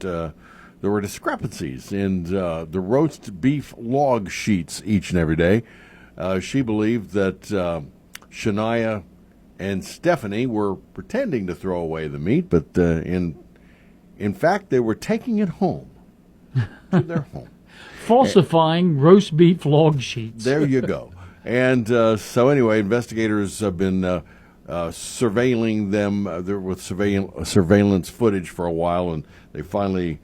there were discrepancies in the roast beef log sheets each and every day. She believed that Shania and Stephanie were pretending to throw away the meat, but in fact, they were taking it home to their home. Falsifying roast beef log sheets. There you go. And so anyway, investigators have been surveilling them with surveillance footage for a while, and they finally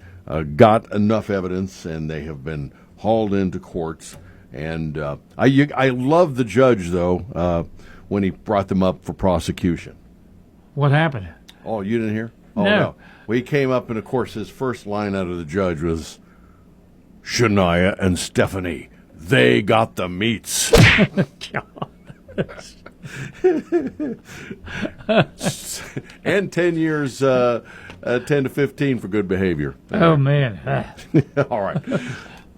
got enough evidence, and they have been hauled into courts. And I love the judge, though, when he brought them up for prosecution. What happened? Oh, you didn't hear? Oh, No. Well, he came up, and, of course, his first line out of the judge was, Shania and Stephanie, they got the meats. And 10 years, 10 to 15 for good behavior. Oh, man. All right.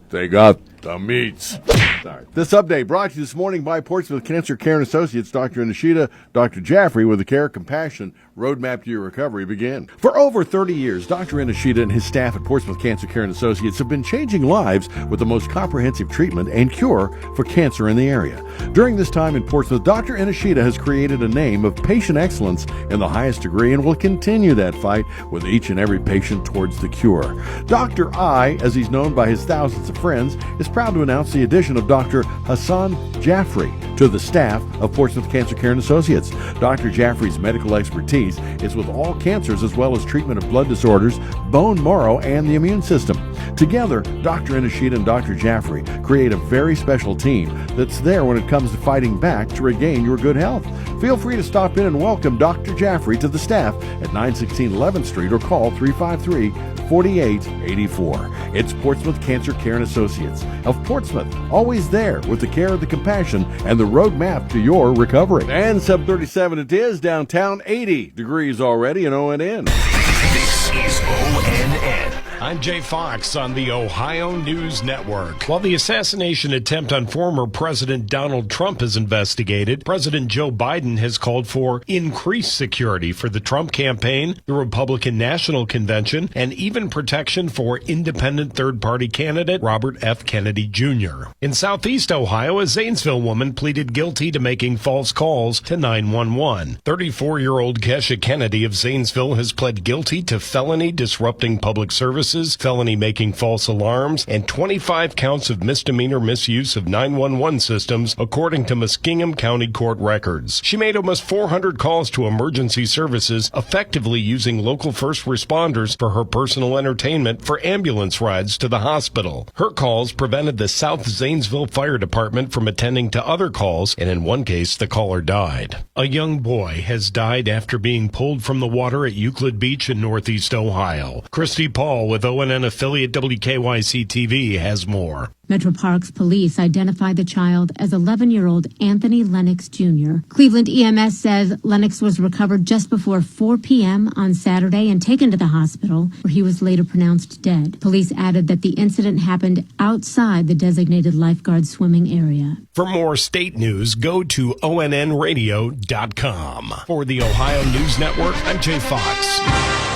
They got the meats. All right. This update brought to you this morning by Portsmouth Cancer Care and Associates. Dr. Nishida, Dr. Jaffrey with the Care, Compassion, Roadmap to Your Recovery begin. For over 30 years, Dr. Nishida and his staff at Portsmouth Cancer Care and Associates have been changing lives with the most comprehensive treatment and cure for cancer in the area. During this time in Portsmouth, Dr. Nishida has created a name of patient excellence in the highest degree and will continue that fight with each and every patient towards the cure. Dr. I, as he's known by his thousands of friends, is proud to announce the addition of Dr. Hassan Jaffrey to the staff of Portsmouth Cancer Care and Associates. Dr. Jaffrey's medical expertise is with all cancers as well as treatment of blood disorders, bone marrow, and the immune system. Together, Dr. Nishida and Dr. Jaffrey create a very special team that's there when it comes to fighting back to regain your good health. Feel free to stop in and welcome Dr. Jaffrey to the staff at 916 11th Street or call 353-4884. It's Portsmouth Cancer Care and Associates of Portsmouth, always there with the care, the compassion, and the roadmap to your recovery. And 737 it is, downtown, 80 degrees already in ONN. This is ONN. I'm Jay Fox on the Ohio News Network. While the assassination attempt on former President Donald Trump is investigated, President Joe Biden has called for increased security for the Trump campaign, the Republican National Convention, and even protection for independent third-party candidate Robert F. Kennedy Jr. In Southeast Ohio, a Zanesville woman pleaded guilty to making false calls to 911. 34-year-old Kesha Kennedy of Zanesville has pled guilty to felony disrupting public services, felony making false alarms, and 25 counts of misdemeanor misuse of 911 systems, according to Muskingum County Court records. She made almost 400 calls to emergency services, effectively using local first responders for her personal entertainment for ambulance rides to the hospital. Her calls prevented the South Zanesville Fire Department from attending to other calls, and in one case, the caller died. A young boy has died after being pulled from the water at Euclid Beach in Northeast Ohio. Christy Paul with ONN affiliate WKYC-TV has more. Metro Parks police identified the child as 11-year-old Anthony Lennox Jr. Cleveland EMS says Lennox was recovered just before 4 p.m. on Saturday and taken to the hospital, where he was later pronounced dead. Police added that the incident happened outside the designated lifeguard swimming area. For more state news, go to ONNradio.com. For the Ohio News Network, I'm Jay Fox.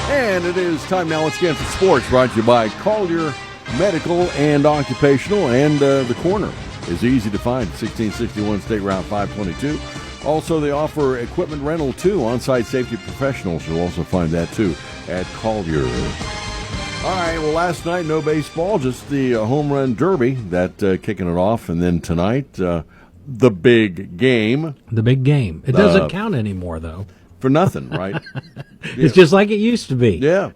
And it is time now once again for sports, brought to you by Collier Medical and Occupational, and the corner is easy to find, 1661 State Route 522. Also, they offer equipment rental too, on-site safety professionals. You'll also find that too at Collier. All right, well, last night no baseball, just the home run derby that kicking it off, and then tonight the big game. The big game. It doesn't count anymore, though. For nothing, right? It's just like it used to be. Yeah.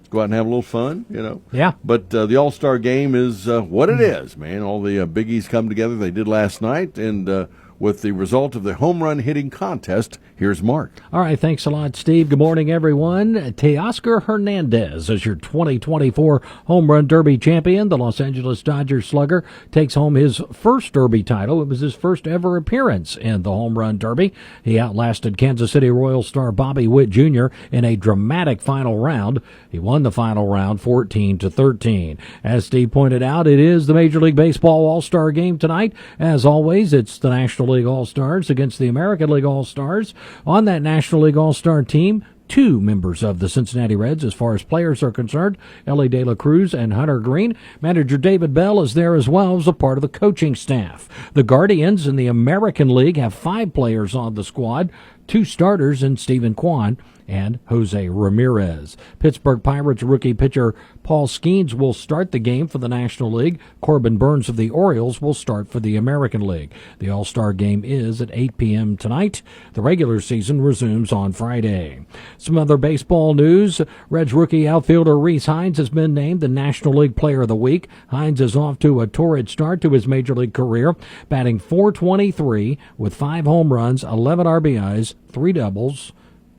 Go out and have a little fun, you know. Yeah. But the All-Star game is what it is, man. All the biggies come together. They did last night, and with the result of the home run hitting contest, here's Mark. All right, thanks a lot, Steve. Good morning, everyone. Teoscar Hernandez is your 2024 Home Run Derby champion. The Los Angeles Dodgers slugger takes home his first Derby title. It was his first ever appearance in the Home Run Derby. He outlasted Kansas City Royals star Bobby Witt Jr. in a dramatic final round. He won the final round 14-13. As Steve pointed out, it is the Major League Baseball All-Star game tonight. As always, it's the National League All-Stars against the American League All-Stars. On that National League All-Star team, two members of the Cincinnati Reds as far as players are concerned, Ellie De La Cruz and Hunter Green. Manager David Bell is there as well as a part of the coaching staff. The Guardians in the American League have 5 players on the squad, 2 starters in Stephen Kwan and Jose Ramirez. Pittsburgh Pirates rookie pitcher Paul Skeens will start the game for the National League. Corbin Burns of the Orioles will start for the American League. The All-Star game is at 8 p.m. tonight. The regular season resumes on Friday. Some other baseball news. Reds rookie outfielder Rhys Hines has been named the National League Player of the Week. Hines is off to a torrid start to his Major League career, batting .423 with 5 home runs, 11 RBIs, 3 doubles,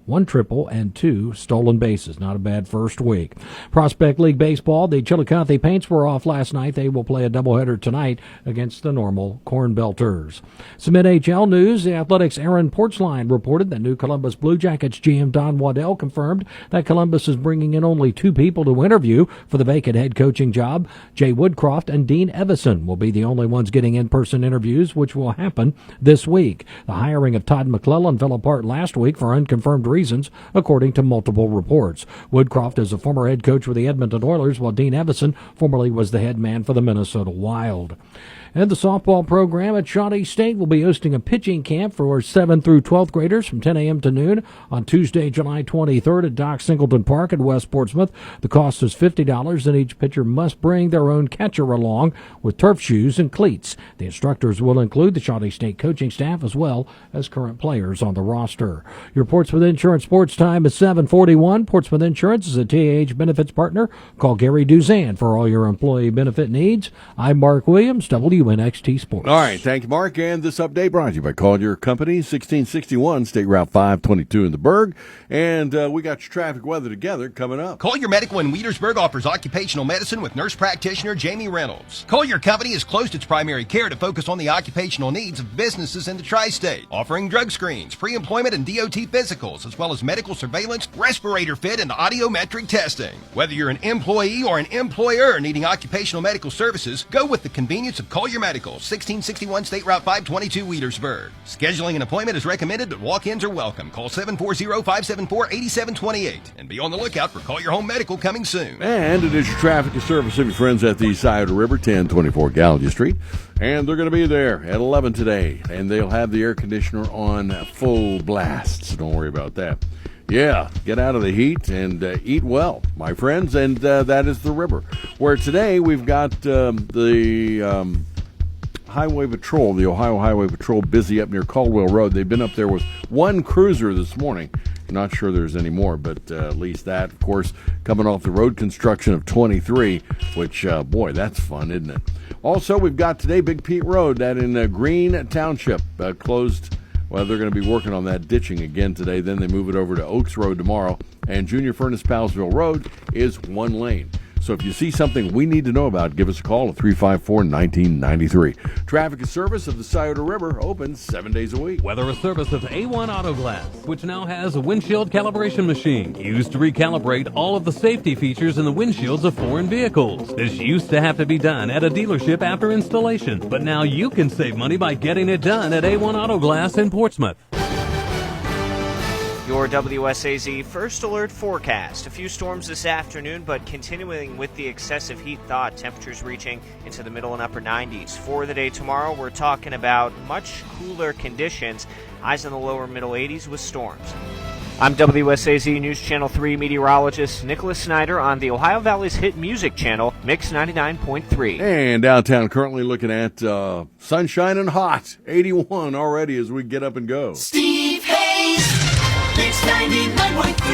1 triple, and 2 stolen bases. Not a bad first week. Prospect League Baseball, the Chillicothe Paints were off last night. They will play a doubleheader tonight against the Normal Corn Belters. Some NHL news. The Athletics' Aaron Portzline reported that new Columbus Blue Jackets GM Don Waddell confirmed that Columbus is bringing in only 2 people to interview for the vacant head coaching job. Jay Woodcroft and Dean Evison will be the only ones getting in-person interviews, which will happen this week. The hiring of Todd McClellan fell apart last week for unconfirmed reasons, according to multiple reports. Woodcroft is a former head coach with the Edmonton Oilers, while Dean Evison formerly was the head man for the Minnesota Wild. And the softball program at Shawnee State will be hosting a pitching camp for 7th through 12th graders from 10 a.m. to noon on Tuesday, July 23rd at Doc Singleton Park in West Portsmouth. The cost is $50, and each pitcher must bring their own catcher along with turf shoes and cleats. The instructors will include the Shawnee State coaching staff as well as current players on the roster. Your Portsmouth Insurance Sports Time is 7:41. Portsmouth Insurance is a TAH benefits partner. Call Gary Duzan for all your employee benefit needs. I'm Mark Williams, WNXT Sports. All right, thank you, Mark. And this update brought to you by Collier Company, 1661 State Route 522 in the Berg. And we got your traffic weather together coming up. Collier Medical in Wheatersburg offers occupational medicine with nurse practitioner Jamie Reynolds. Collier Company has closed its primary care to focus on the occupational needs of businesses in the tri-state, offering drug screens, pre-employment and DOT physicals, as well as medical surveillance, respirator fit, and audiometric testing. Whether you're an employee or an employer needing occupational medical services, go with the convenience of Collier Medical, 1661 State Route 522, Wheatersburg. Scheduling an appointment is recommended, but walk-ins are welcome. Call 740-574-8728 and be on the lookout for Collier Home Medical coming soon. And it is your traffic and service of your friends at the Scioto River, 1024 Gallagher Street. And they're going to be there at 11 today, and they'll have the air conditioner on full blast, so don't worry about that. Yeah, get out of the heat and eat well, my friends, and that is the river, where today we've got the Highway Patrol, the Ohio Highway Patrol, busy up near Caldwell Road. They've been up there with one cruiser this morning. Not sure there's any more, but at least that, of course, coming off the road construction of 23, which, boy, that's fun, isn't it? Also, we've got today Big Pete Road, that in Green Township, closed. Well, they're going to be working on that ditching again today. Then they move it over to Oaks Road tomorrow. And Junior Furnace Powellsville Road is 1 lane. So if you see something we need to know about, give us a call at 354-1993. Traffic and service of the Scioto River opens 7 days a week. Weather a service of A1 Auto Glass, which now has a windshield calibration machine used to recalibrate all of the safety features in the windshields of foreign vehicles. This used to have to be done at a dealership after installation, but now you can save money by getting it done at A1 Auto Glass in Portsmouth. Your WSAZ First Alert forecast. A few storms this afternoon, but continuing with the excessive heat thaw, temperatures reaching into the middle and upper 90s. For the day tomorrow, we're talking about much cooler conditions, highs in the lower middle 80s with storms. I'm WSAZ News Channel 3 meteorologist Nicholas Snyder on the Ohio Valley's hit music channel, Mix 99.3. And downtown currently looking at sunshine and hot, 81 already as we get up and go. Steve Hayes, Mix 99.3.